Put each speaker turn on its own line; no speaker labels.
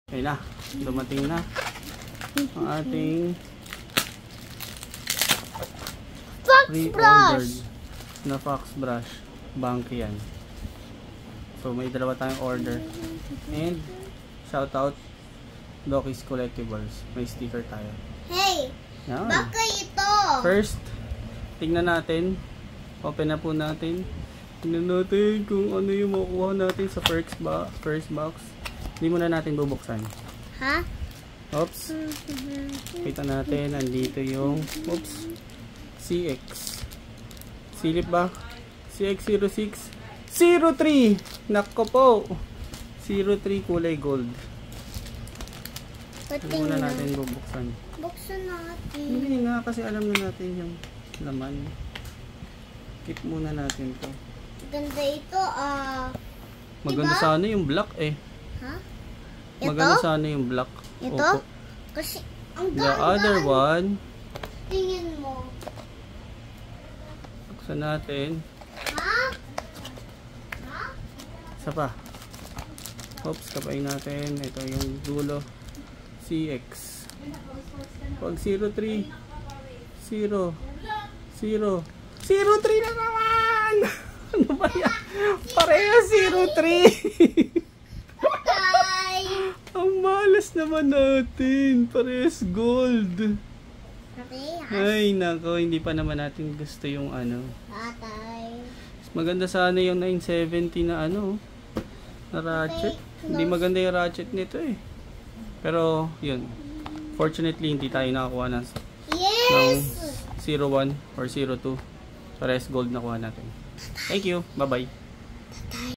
Okay na, dumating na ang ating pre-ordered na fox brush. Banky yan. So may dalawa tayong order. And shout out Docky's Collectibles. May sticker tayo.
Hey!
Yan.
Baka ito!
First, tingnan natin. Open na po natin. Tingnan natin kung ano yung makukuha natin sa first box. Hindi muna natin bubuksan.
Ha?
Oops. Kita natin, andito yung CX. Silip ba? CX06 03. Nako po. 03 kulay gold. Hindi muna natin bubuksan.
Buksan natin.
Hindi nga kasi alam na natin yung laman. Keep muna natin to.
Ganda ito,
Maganda
diba?
sana yung black eh.
Ha?
Maganda
Ito?
sana yung black.
Ito?
Opo.
Kasi, ang
The
ganda.
other one,
Tingin mo.
buksan natin.
Ha? Ha?
Isa pa. Oops, kapain natin. Ito yung dulo. CX. Pag 03. 0. 0. 03 na naman! Ano ba yan? Pareho 03!
Tay!
Ang malas naman natin. Parehas gold.
Okay,
Ay, nako. Hindi pa naman natin gusto yung ano.
Tatay.
Maganda sana yung 970 na ano. Na ratchet. Hindi maganda yung ratchet nito eh. Pero, yun. Fortunately, hindi tayo nakakuha ng
Yes!
01 or 02. Parehas gold na kuha natin. Thank you. Bye-bye.